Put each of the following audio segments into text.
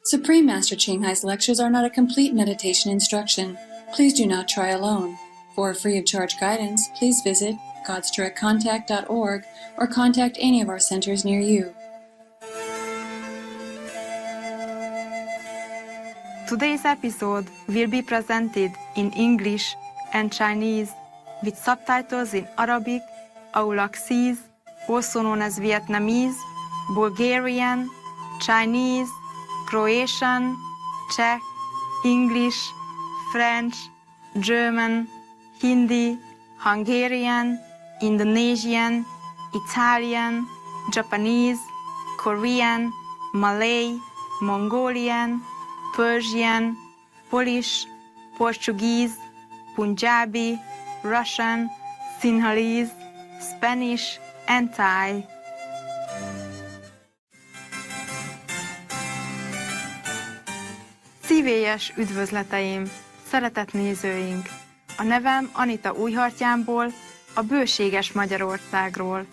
Supreme Master Ching Hai's lectures are not a complete meditation instruction. Please do not try alone. For free of charge guidance, please visit godsdirectcontact.org or contact any of our centers near you. Today's episode will be presented in English and Chinese with subtitles in Arabic, Aulaxese, also known as Vietnamese, Bulgarian, Chinese, Croatian, Czech, English, French, German, Hindi, Hungarian, Indonesian, Italian, Japanese, Korean, Malay, Mongolian, Persian, Polish, Portuguese, Punjabi, Russian, Sinhalese, Spanish, and Thai. Szívélyes üdvözleteim, szeretett nézőink! A nevem Anita Újhartyánból, a bőséges Magyarországról.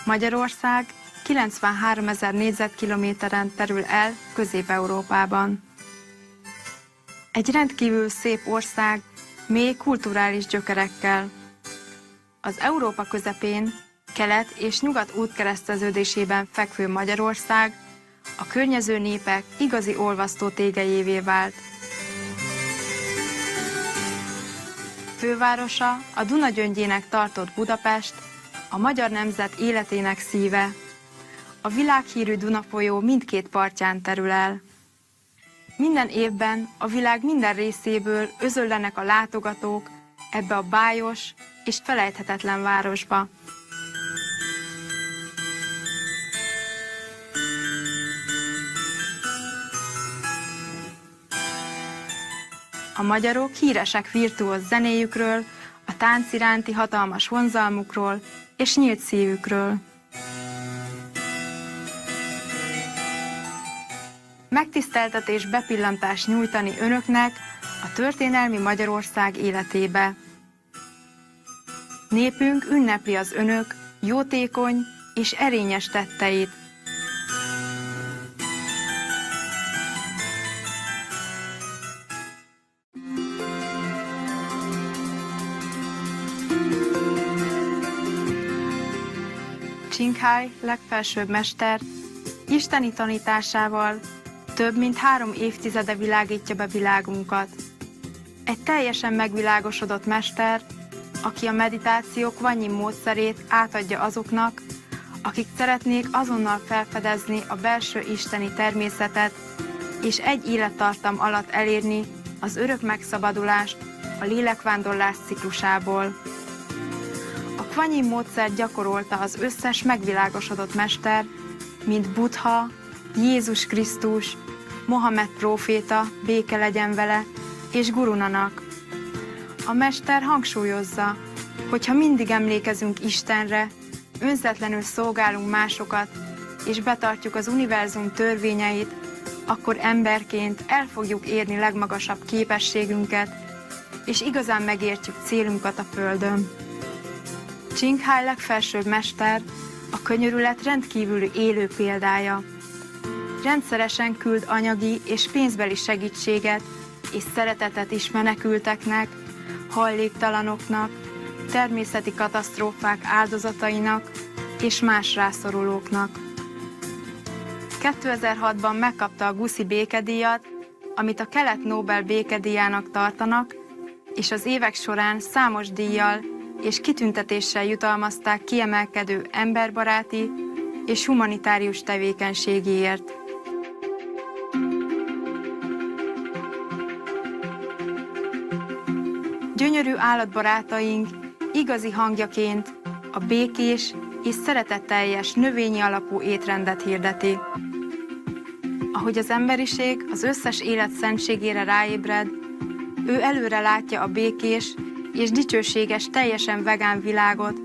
Magyarország 93 000 négyzetkilométeren terül el Közép-Európában. Egy rendkívül szép ország, mély kulturális gyökerekkel. Az Európa közepén, kelet és nyugat útkereszteződésében fekvő Magyarország a környező népek igazi olvasztó tégelyévé vált. Fővárosa, a Duna gyöngyének tartott Budapest, a magyar nemzet életének szíve. A világhírű Duna folyó mindkét partján terül el. Minden évben a világ minden részéből özöllenek a látogatók ebbe a bájos és felejthetetlen városba. A magyarok híresek virtuóz zenéjükről, a tánc iránti hatalmas vonzalmukról és nyílt szívükről. Megtiszteltetés bepillantást nyújtani önöknek a történelmi Magyarország életébe. Népünk ünnepli az önök jótékony és erényes tetteit. Ching Hai legfelsőbb mester isteni tanításával több mint 3 évtizede világítja be világunkat. Egy teljesen megvilágosodott mester, aki a meditáció kvanyim módszerét átadja azoknak, akik szeretnék azonnal felfedezni a belső isteni természetet, és egy élettartam alatt elérni az örök megszabadulást a lélekvándorlás ciklusából. A kvanyim módszert gyakorolta az összes megvilágosodott mester, mint Buddha, Jézus Krisztus, Mohamed próféta, béke legyen vele, és Guru Nanak. A mester hangsúlyozza, hogy ha mindig emlékezünk Istenre, önzetlenül szolgálunk másokat, és betartjuk az univerzum törvényeit, akkor emberként el fogjuk érni legmagasabb képességünket, és igazán megértjük célunkat a Földön. Ching Hai legfelsőbb mester a könyörület rendkívüli élő példája. Rendszeresen küld anyagi és pénzbeli segítséget és szeretetet is menekülteknek, hajléktalanoknak, természeti katasztrófák áldozatainak és más rászorulóknak. 2006-ban megkapta a Guszi békedíjat, amit a Kelet Nobel békedíjának tartanak, és az évek során számos díjjal és kitüntetéssel jutalmazták kiemelkedő emberbaráti és humanitárius tevékenységéért. Gyönyörű állatbarátaink igazi hangjaként a békés és szeretetteljes növényi alapú étrendet hirdeti. Ahogy az emberiség az összes élet szentségére ráébred, ő előre látja a békés és dicsőséges, teljesen vegán világot,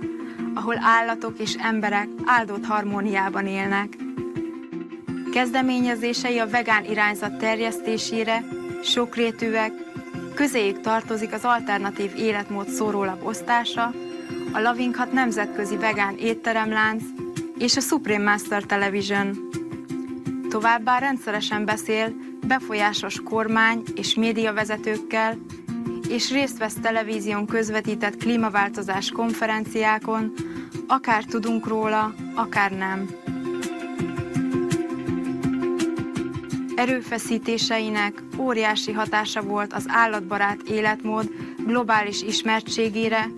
ahol állatok és emberek áldott harmóniában élnek. Kezdeményezései a vegán irányzat terjesztésére sokrétűek, közéjük tartozik az alternatív életmód szórólap osztása, a Lavinkat nemzetközi vegán étteremlánc és a Supreme Master Television. Továbbá rendszeresen beszél befolyásos kormány és médiavezetőkkel, és részt vesz televízión közvetített klímaváltozás konferenciákon, akár tudunk róla, akár nem. Erőfeszítéseinek óriási hatása volt az állatbarát életmód globális ismertségére,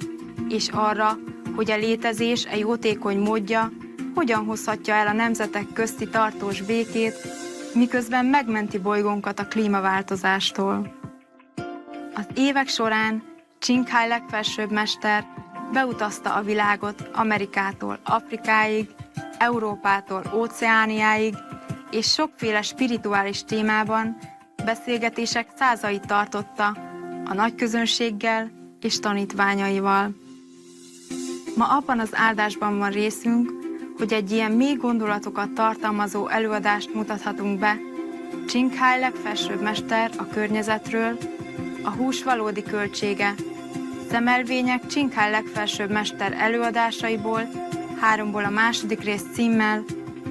és arra, hogy a létezés egy jótékony módja hogyan hozhatja el a nemzetek közti tartós békét, miközben megmenti bolygónkat a klímaváltozástól. Az évek során Ching legfelsőbb mester beutazta a világot Amerikától Afrikáig, Európától Óceániáig, és sokféle spirituális témában beszélgetések százait tartotta a nagyközönséggel és tanítványaival. Ma abban az áldásban van részünk, hogy egy ilyen mély gondolatokat tartalmazó előadást mutathatunk be. Ching legfelsőbb mester a környezetről, a hús valódi költsége, szemelvények Ching legfelsőbb mester előadásaiból, 3-ból a második rész címmel,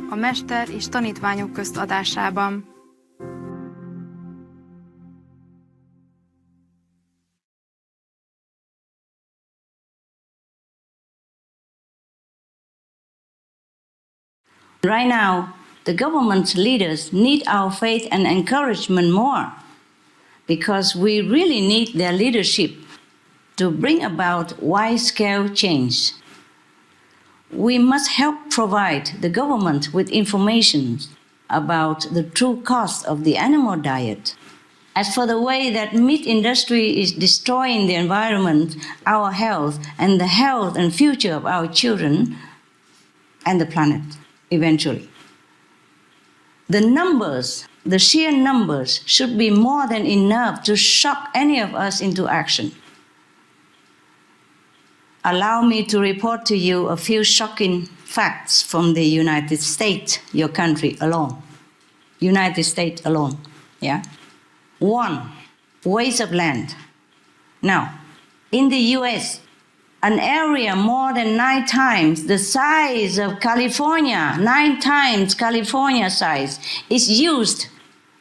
a mester és tanítványok közt adásában. Right now, the government leaders need our faith and encouragement more because we really need their leadership to bring about wide-scale change. We must help provide the government with information about the true cost of the animal diet. As for the way that meat industry is destroying the environment, our health, and the health and future of our children and the planet, eventually. The numbers, the sheer numbers, should be more than enough to shock any of us into action. Allow me to report to you a few shocking facts from the United States, your country alone. United States alone, yeah? 1, waste of land. Now, in the US, an area more than 9 times the size of California, 9 times California size, is used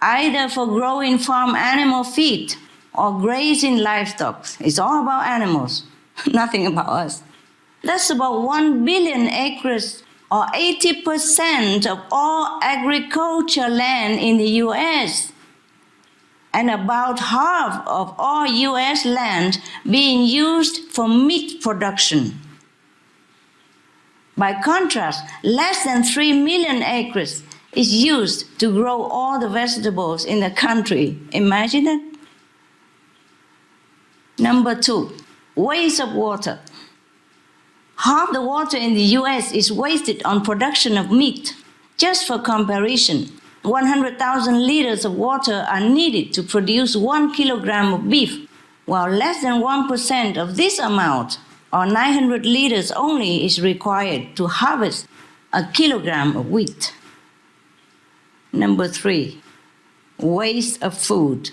either for growing farm animal feed or grazing livestock. It's all about animals, nothing about us. That's about 1 billion acres, or 80% of all agriculture land in the US, and about half of all US land being used for meat production. By contrast, less than 3 million acres is used to grow all the vegetables in the country. Imagine that. Number 2, waste of water. Half the water in the US is wasted on production of meat. Just for comparison, 100,000 liters of water are needed to produce 1 kilogram of beef, while less than 1% of this amount, or 900 liters only, is required to harvest a kilogram of wheat. Number 3, waste of food.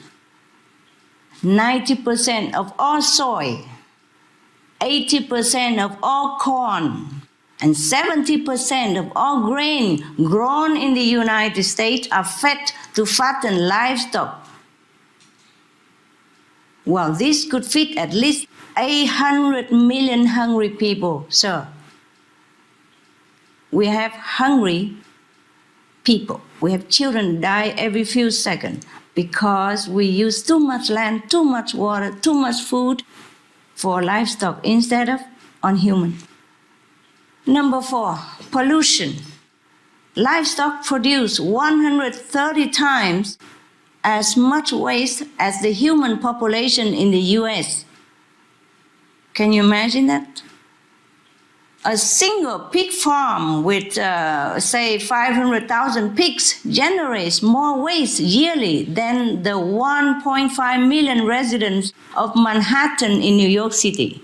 90% of all soy, 80% of all corn, and 70% of all grain grown in the United States are fed to fatten livestock. Well, this could feed at least 800 million hungry people, sir. We have hungry people. We have children die every few seconds because we use too much land, too much water, too much food for livestock instead of on human. Number 4, pollution. Livestock produce 130 times as much waste as the human population in the US. Can you imagine that? A single pig farm with, say, 500,000 pigs generates more waste yearly than the 1.5 million residents of Manhattan in New York City.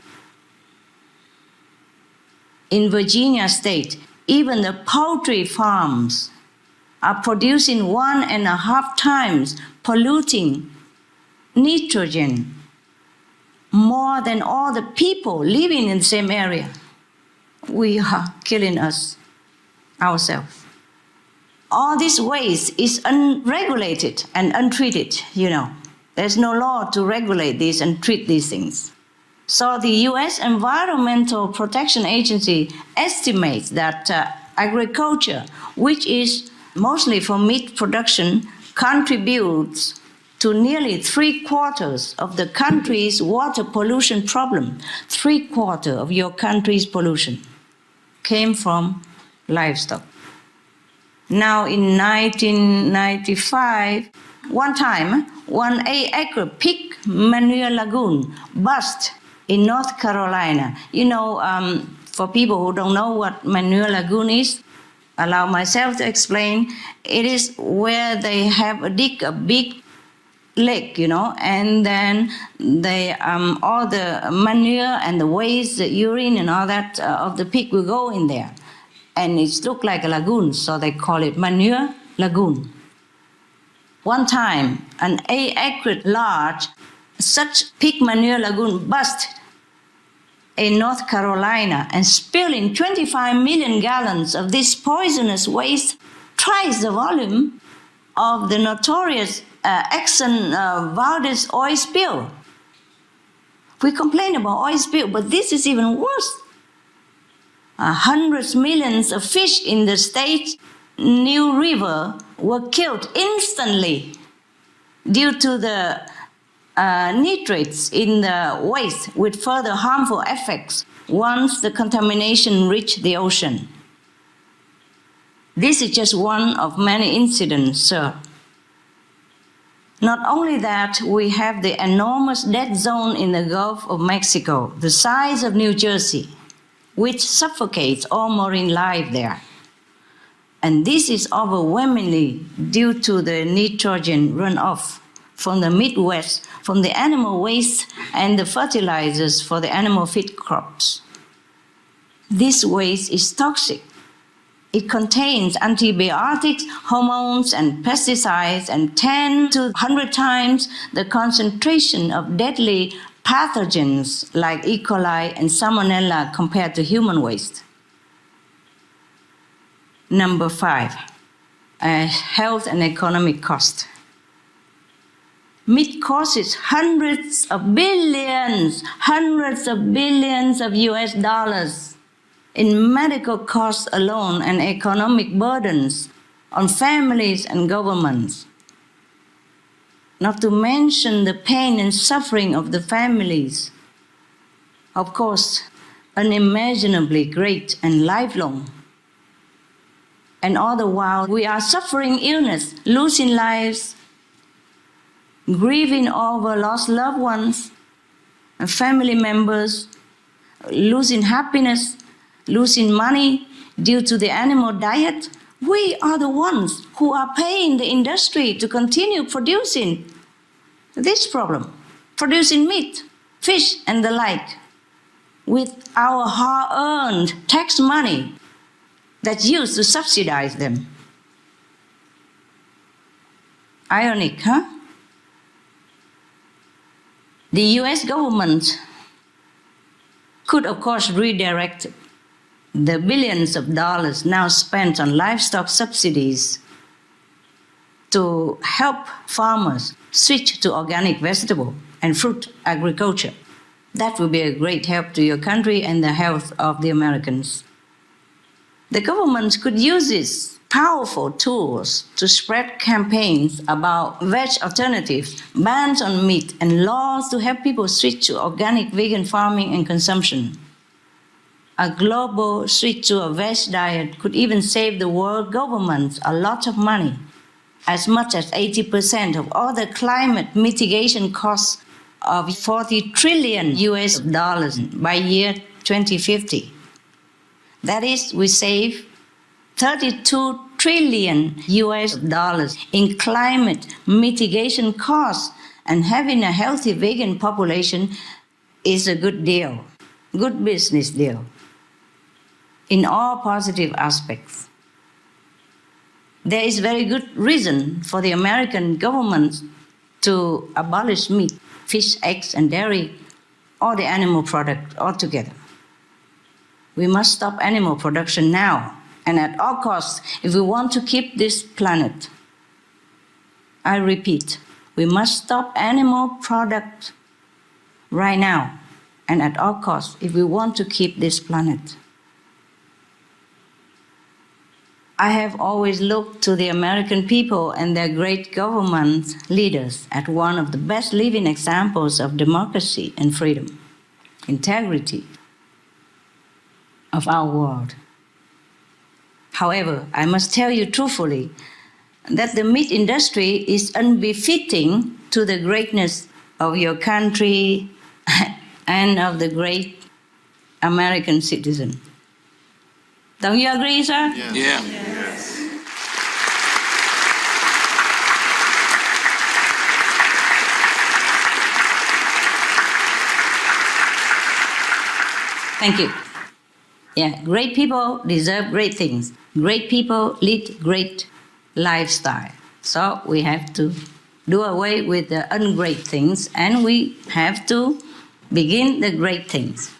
In Virginia state, even the poultry farms are producing 1.5 times polluting nitrogen, more than all the people living in the same area. We are killing us ourselves. All this waste is unregulated and untreated, you know. There's no law to regulate this and treat these things. So the U.S. Environmental Protection Agency estimates that agriculture, which is mostly for meat production, contributes to nearly 3/4 of the country's water pollution problem. 3/4 of your country's pollution came from livestock. Now in 1995, one time, one 8-acre pig manure lagoon burst in North Carolina. You know, for people who don't know what manure lagoon is, allow myself to explain. It is where they have a big lake, you know, and then they all the manure and the waste, the urine and all that of the pig will go in there. And it looks like a lagoon, so they call it manure lagoon. One time, an 8-acre large such pig manure lagoon burst in North Carolina and spilling 25 million gallons of this poisonous waste, twice the volume of the notorious Exxon Valdez oil spill. We complain about oil spill, but this is even worse. Hundreds of millions of fish in the state's New River were killed instantly due to the nitrates in the waste, with further harmful effects once the contamination reached the ocean. This is just one of many incidents, sir. Not only that, we have the enormous dead zone in the Gulf of Mexico, the size of New Jersey, which suffocates all marine life there. And this is overwhelmingly due to the nitrogen runoff from the Midwest, from the animal waste and the fertilizers for the animal feed crops. This waste is toxic. It contains antibiotics, hormones, and pesticides, and 10 to 100 times the concentration of deadly pathogens like E. coli and Salmonella compared to human waste. Number 5, health and economic cost. Meat causes hundreds of billions of US dollars in medical costs alone and economic burdens on families and governments. Not to mention the pain and suffering of the families. Of course, unimaginably great and lifelong. And all the while, we are suffering illness, losing lives, grieving over lost loved ones and family members, losing happiness, losing money due to the animal diet. We are the ones who are paying the industry to continue producing this problem, producing meat, fish, and the like, with our hard-earned tax money that's used to subsidize them. Ironic, huh? The US government could, of course, redirect the billions of dollars now spent on livestock subsidies to help farmers switch to organic vegetable and fruit agriculture. That would be a great help to your country and the health of the Americans. The government could use these powerful tools to spread campaigns about veg alternatives, bans on meat, and laws to help people switch to organic vegan farming and consumption. A global switch to a veg diet could even save the world governments a lot of money, as much as 80% of all the climate mitigation costs of 40 trillion US dollars by year 2050. That is, we save 32 trillion US dollars in climate mitigation costs, and having a healthy vegan population is a good deal, good business deal, in all positive aspects. There is very good reason for the American government to abolish meat, fish, eggs, and dairy all the animal product altogether. We must stop animal production now and at all costs if we want to keep this planet. I repeat, we must stop animal product right now and at all costs if we want to keep this planet. I have always looked to the American people and their great government leaders as one of the best living examples of democracy and freedom, integrity of our world. However, I must tell you truthfully that the meat industry is unbefitting to the greatness of your country and of the great American citizen. Don't you agree, sir? Yes. Yeah. Yes. Thank you. Yeah, great people deserve great things. Great people lead great lifestyle. So we have to do away with the ungreat things and we have to begin the great things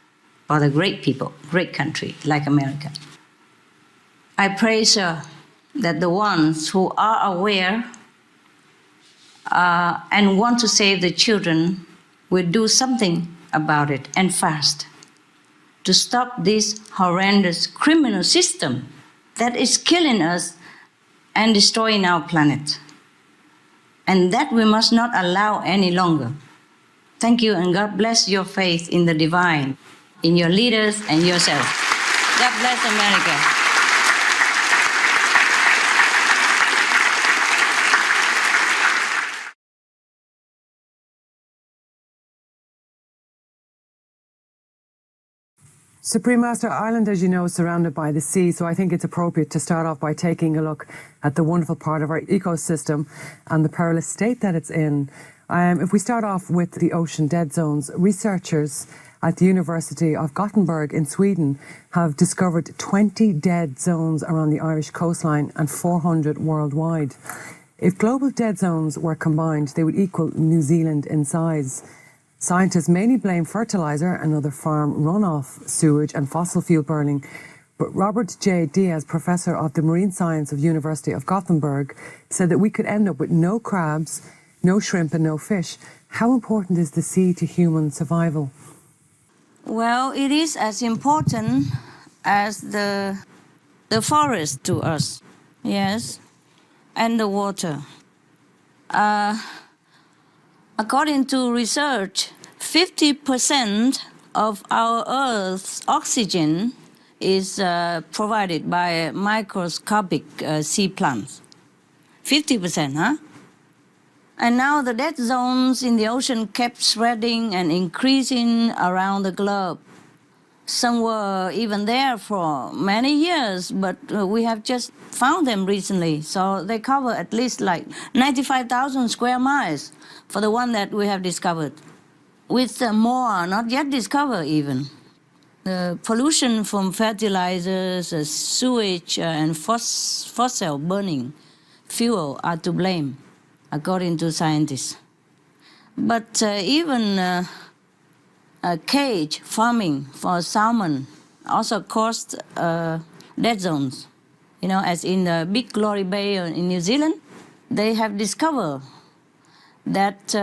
for the great people, great country like America. I pray, sir, that the ones who are aware and want to save the children will do something about it and fast to stop this horrendous criminal system that is killing us and destroying our planet. And that we must not allow any longer. Thank you, and God bless your faith in the divine, in your leaders and yourself. God bless America. Supreme Master, Ireland, as you know, is surrounded by the sea, so I think it's appropriate to start off by taking a look at the wonderful part of our ecosystem and the perilous state that it's in. If we start off with the ocean dead zones, researchers at the University of Gothenburg in Sweden have discovered 20 dead zones around the Irish coastline and 400 worldwide. If global dead zones were combined, they would equal New Zealand in size. Scientists mainly blame fertilizer and other farm runoff, sewage and fossil fuel burning. But Robert J. Diaz, professor of the marine science of University of Gothenburg, said that we could end up with no crabs, no shrimp and no fish. How important is the sea to human survival? Well, it is as important as the forest to us, yes, and the water. According to research, 50% of our Earth's oxygen is provided by microscopic sea plants. 50%, huh? And now the dead zones in the ocean kept spreading and increasing around the globe. Some were even there for many years, but we have just found them recently. So they cover at least like 95,000 square miles for the one that we have discovered, with more not yet discovered even. The pollution from fertilizers, sewage, and fossil burning fuel are to blame, according to scientists. But even cage farming for salmon also caused dead zones. You know, as in the Big Glory Bay in New Zealand, they have discovered that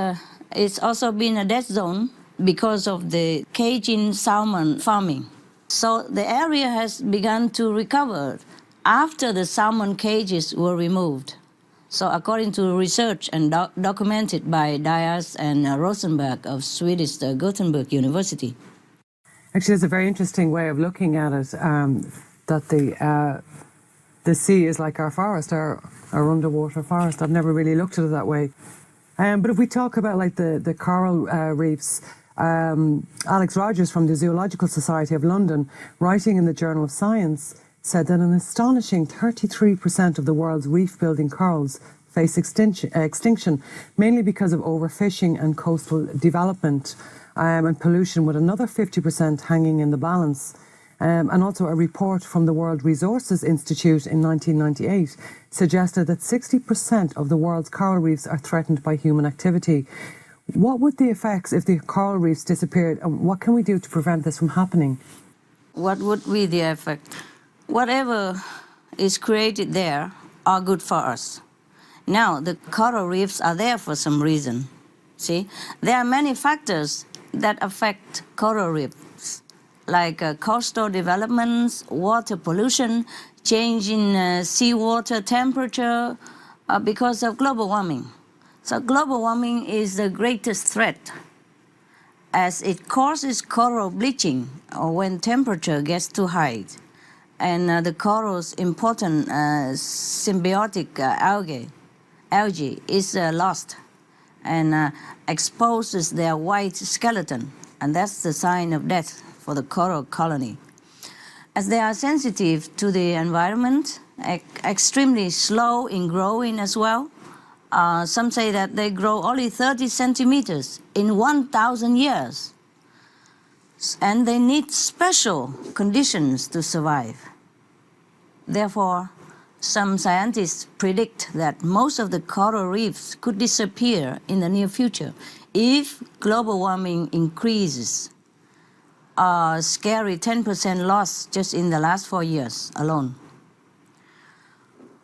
it's also been a dead zone because of the caging salmon farming. So the area has begun to recover after the salmon cages were removed. So according to research and documented by Diaz and Rosenberg of Swedish Gothenburg University. Actually, it's a very interesting way of looking at it, that the sea is like our forest, our underwater forest. I've never really looked at it that way. But if we talk about like the coral reefs, Alex Rogers from the Zoological Society of London, writing in the Journal of Science, said that an astonishing 33% of the world's reef-building corals face extinction, mainly because of overfishing and coastal development and pollution, with another 50% hanging in the balance. And also a report from the World Resources Institute in 1998 suggested that 60% of the world's coral reefs are threatened by human activity, What would the effects if the coral reefs disappeared, and what can we do to prevent this from happening? What would be the effect? Whatever is created there are good for us. Now, the coral reefs are there for some reason. See, there are many factors that affect coral reefs, like coastal developments, water pollution, change in seawater temperature because of global warming. So global warming is the greatest threat, as it causes coral bleaching or when temperature gets too high. And the coral's important symbiotic algae is lost and exposes their white skeleton. And that's the sign of death for the coral colony. As they are sensitive to the environment, extremely slow in growing as well, some say that they grow only 30 centimeters in 1,000 years. And they need special conditions to survive. Therefore, some scientists predict that most of the coral reefs could disappear in the near future if global warming increases. A scary 10% loss just in the last 4 years alone.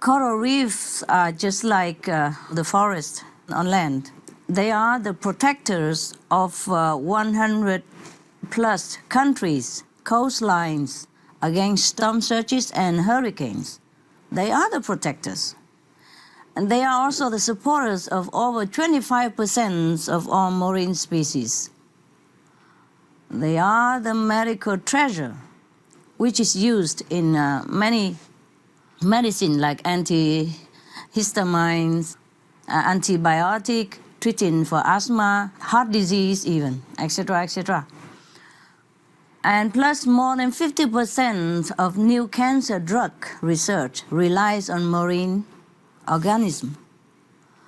Coral reefs are just like the forest on land. They are the protectors of 100 plus countries, coastlines against storm surges and hurricanes. They are the protectors. And they are also the supporters of over 25% of all marine species. They are the medical treasure, which is used in many medicine like antihistamines, antibiotic, treating for asthma, heart disease even, etc., etc. And plus more than 50% of new cancer drug research relies on marine organisms.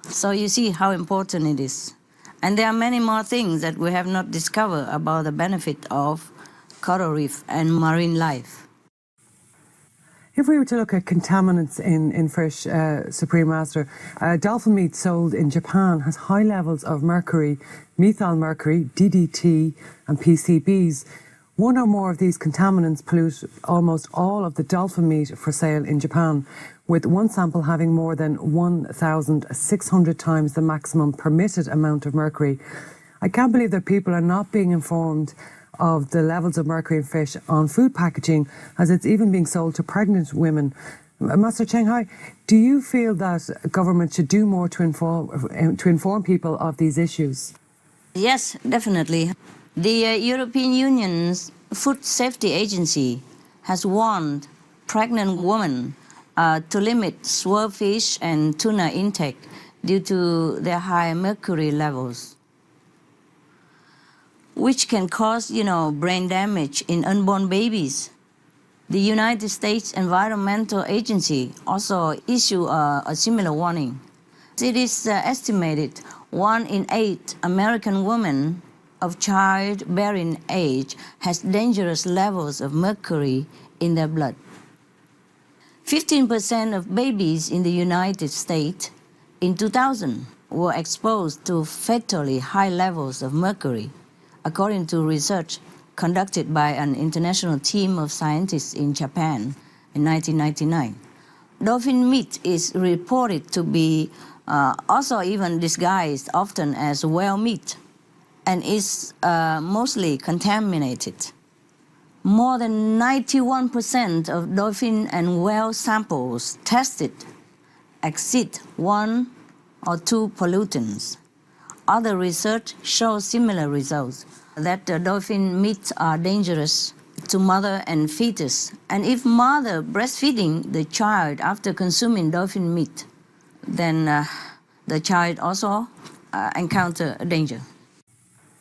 So you see how important it is. And there are many more things that we have not discovered about the benefit of coral reef and marine life. If we were to look at contaminants in fish, Supreme Master, dolphin meat sold in Japan has high levels of mercury, methyl mercury, DDT and PCBs. One or more of these contaminants pollute almost all of the dolphin meat for sale in Japan, with one sample having more than 1,600 times the maximum permitted amount of mercury. I can't believe that people are not being informed of the levels of mercury in fish on food packaging, as it's even being sold to pregnant women. Master Ching, do you feel that government should do more to inform people of these issues? Yes, definitely. The European Union's Food Safety Agency has warned pregnant women to limit swordfish and tuna intake due to their high mercury levels, which can cause, brain damage in unborn babies. The United States Environmental Agency also issued a similar warning. It is estimated 1 in 8 American women of childbearing age has dangerous levels of mercury in their blood. 15% of babies in the United States in 2000 were exposed to fatally high levels of mercury, according to research conducted by an international team of scientists in Japan in 1999. Dolphin meat is reported to be also even disguised often as whale meat and is mostly contaminated. More than 91% of dolphin and whale samples tested exceed 1 or 2 pollutants. Other research shows similar results, that dolphin meats are dangerous to mother and fetus. And if mother breastfeeding the child after consuming dolphin meat, then the child also encounter a danger.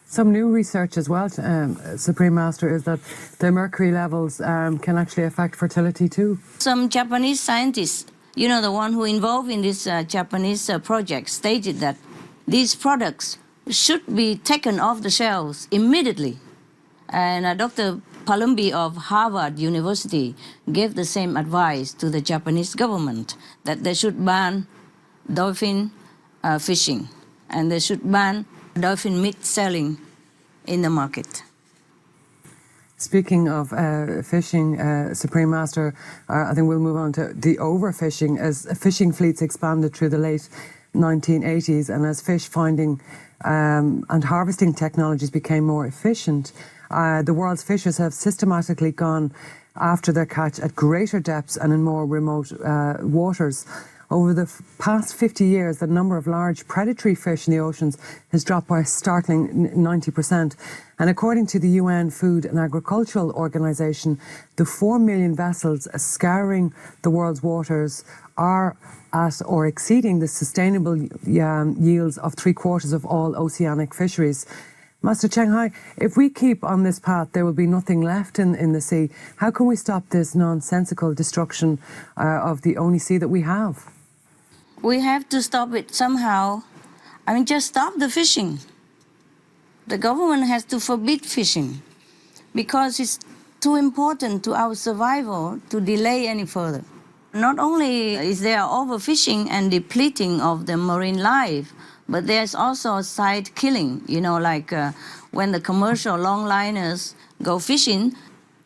Some new research as well, Supreme Master, is that the mercury levels can actually affect fertility too. Some Japanese scientists, the one who involved in this Japanese project, stated that these products should be taken off the shelves immediately. And Dr. Palumbi of Harvard University gave the same advice to the Japanese government, that they should ban dolphin fishing and they should ban dolphin meat selling in the market. Speaking of fishing, Supreme Master, I think we'll move on to the overfishing as fishing fleets expanded through the late 1980s and as fish finding and harvesting technologies became more efficient, the world's fishers have systematically gone after their catch at greater depths and in more remote waters. Over the past 50 years, the number of large predatory fish in the oceans has dropped by a startling 90%. And according to the UN Food and Agricultural Organization, the 4 million vessels scouring the world's waters are at or exceeding the sustainable yields of 3/4 of all oceanic fisheries. Master Cheng, if we keep on this path, there will be nothing left in the sea. How can we stop this nonsensical destruction of the only sea that we have? We have to stop it somehow. I mean, just stop the fishing. The government has to forbid fishing because it's too important to our survival to delay any further. Not only is there overfishing and depleting of the marine life, but there's also side killing, like when the commercial longliners go fishing,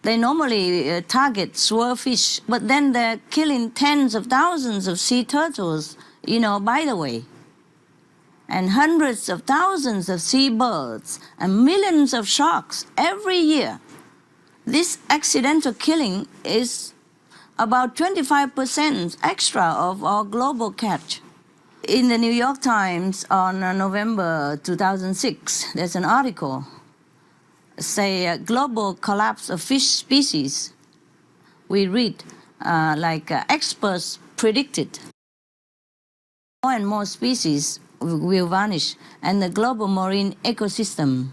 they normally target swordfish, but then they're killing tens of thousands of sea turtles, by the way, and hundreds of thousands of seabirds and millions of sharks every year. This accidental killing is about 25% extra of our global catch. In the New York Times on November 2006, there's an article say global collapse of fish species. We read experts predicted more and more species will vanish and the global marine ecosystem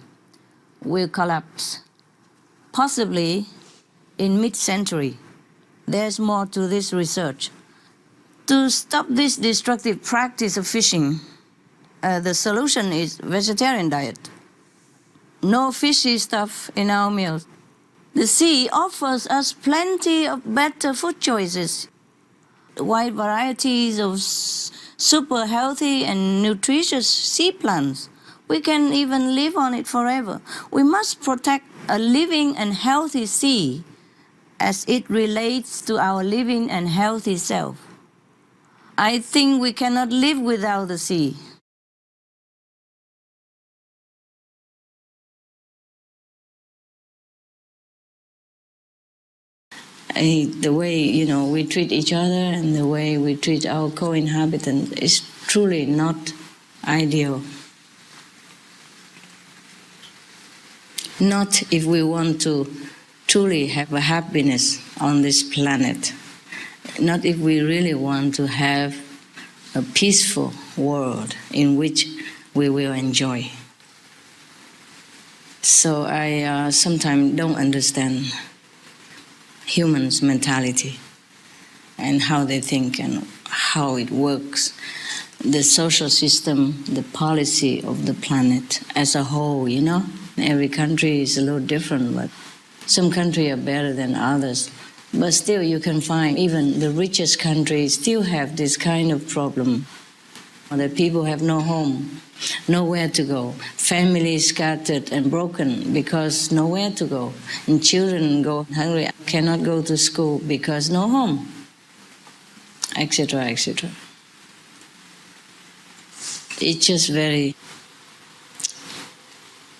will collapse, possibly in mid-century. There's more to this research. To stop this destructive practice of fishing, the solution is vegetarian diet. No fishy stuff in our meals. The sea offers us plenty of better food choices, wide varieties of super healthy and nutritious sea plants. We can even live on it forever. We must protect a living and healthy sea as it relates to our living and healthy self. I think we cannot live without the sea. The way, we treat each other and the way we treat our co-inhabitants is truly not ideal. Not if we want to truly have a happiness on this planet. Not if we really want to have a peaceful world in which we will enjoy. So I sometimes don't understand humans' mentality and how they think and how it works. The social system, the policy of the planet as a whole, Every country is a little different, but some countries are better than others. But still you can find even the richest countries still have this kind of problem. That people have no home, nowhere to go. Families scattered and broken because nowhere to go. And children go hungry, cannot go to school because no home, etc., etc. It's just very,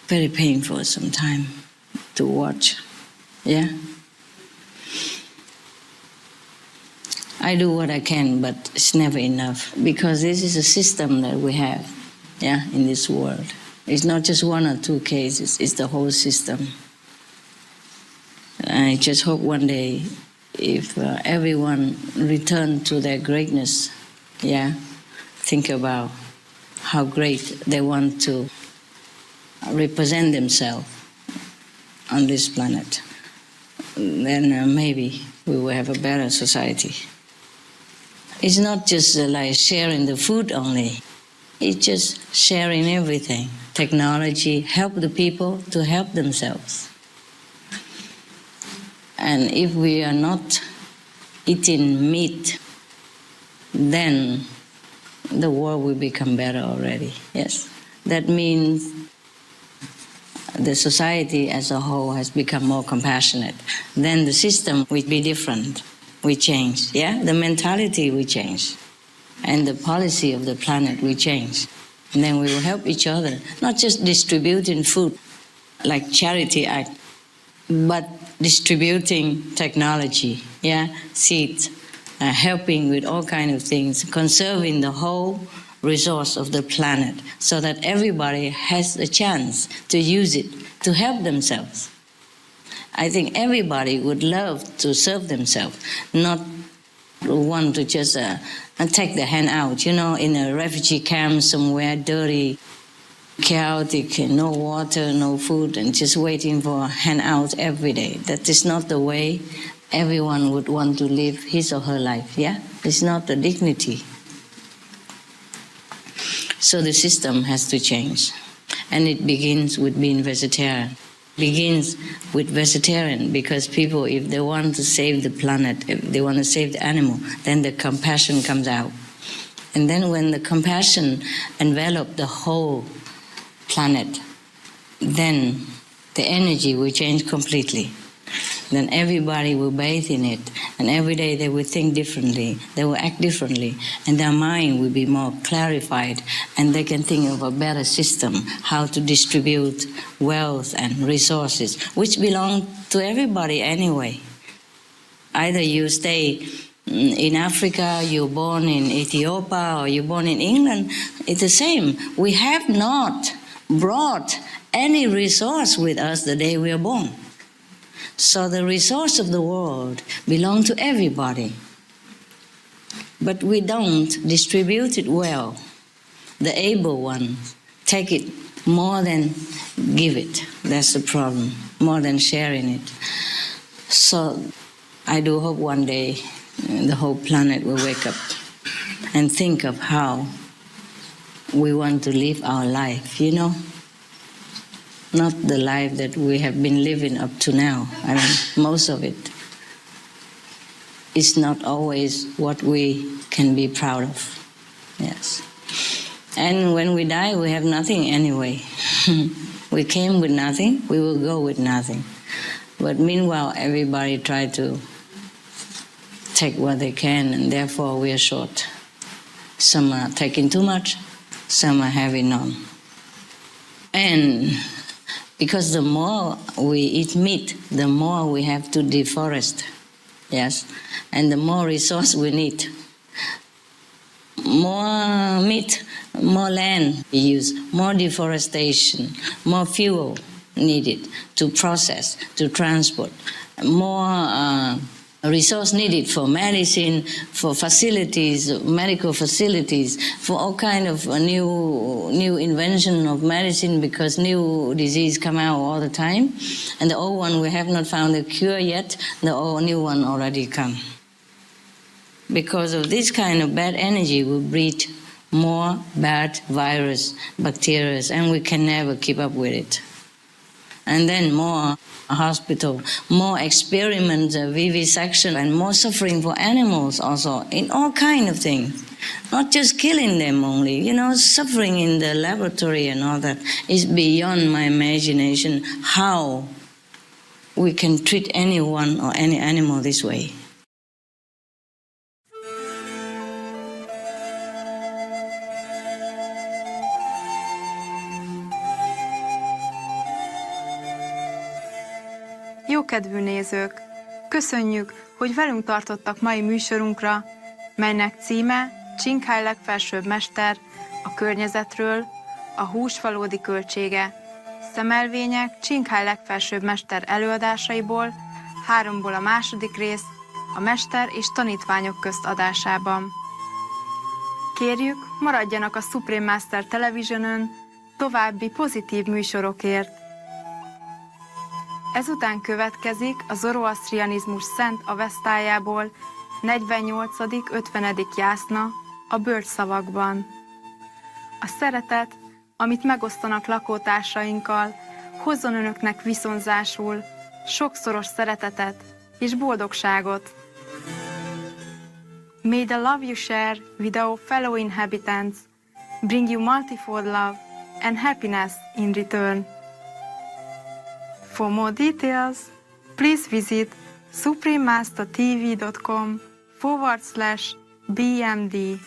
very painful sometimes to watch. Yeah? I do what I can, but it's never enough because this is a system that we have, in this world. It's not just one or two cases, it's the whole system. I just hope one day if everyone return to their greatness, think about how great they want to represent themselves on this planet, then maybe we will have a better society. It's not just like sharing the food only. It's just sharing everything. Technology, help the people to help themselves. And if we are not eating meat, then the world will become better already. Yes, that means the society as a whole has become more compassionate. Then the system will be different. We change, yeah? The mentality will change. And the policy of the planet will change. And then we will help each other, not just distributing food like charity act, but distributing technology, yeah, seeds, helping with all kinds of things, conserving the whole resource of the planet so that everybody has a chance to use it to help themselves. I think everybody would love to serve themselves, not want to just take the hand out, you know, in a refugee camp somewhere, dirty, chaotic, no water, no food, and just waiting for a handout every day. That is not the way everyone would want to live his or her life, yeah? It's not the dignity. So the system has to change. And it begins with being vegetarian. Begins with vegetarian because people, if they want to save the planet, if they want to save the animal, then the compassion comes out. And then when the compassion envelops the whole planet, then the energy will change completely. Then everybody will bathe in it, and every day they will think differently, they will act differently, and their mind will be more clarified, and they can think of a better system, how to distribute wealth and resources, which belong to everybody anyway. Either you stay in Africa, you're born in Ethiopia, or you're born in England, it's the same. We have not brought any resource with us the day we are born. So the resource of the world belongs to everybody. But we don't distribute it well. The able ones take it more than give it. That's the problem, more than sharing it. So I do hope one day the whole planet will wake up and think of how we want to live our life, you know? Not the life that we have been living up to now. I mean, most of it is not always what we can be proud of. Yes. And when we die, we have nothing anyway. We came with nothing, we will go with nothing. But meanwhile, everybody try to take what they can, and therefore we are short. Some are taking too much, some are having none. And because the more we eat meat, the more we have to deforest, yes, and the more resource we need. More meat, more land we use, more deforestation, more fuel needed to process, to transport, more resource needed for medicine, for facilities, medical facilities, for all kind of new invention of medicine, because new disease come out all the time, and the old one we have not found a cure yet. The old new one already come. Because of this kind of bad energy, we breed more bad virus, bacteria, and we can never keep up with it. And then more hospital, more experiments, vivisection, and more suffering for animals also, in all kind of things. Not just killing them only, you know, suffering in the laboratory and all that is beyond my imagination, how we can treat anyone or any animal this way. Jókedvű nézők, köszönjük, hogy velünk tartottak mai műsorunkra, melynek címe Ching legfelsőbb mester, a környezetről, a hús valódi költsége. Szemelvények Ching legfelsőbb mester előadásaiból, 3-ból a második rész, a mester és tanítványok közt adásában. Kérjük, maradjanak a Supreme Master Televisionön további pozitív műsorokért. Ezután következik a zoroasztrianizmus szent avesztájából 48.-50. jászna a bölcsszavakban. A szeretet, amit megosztanak lakótársainkkal, hozzon önöknek viszonzásul sokszoros szeretetet és boldogságot. May the love you share with our fellow inhabitants bring you multifold love, and happiness in return. For more details, please visit suprememastertv.com/BMD.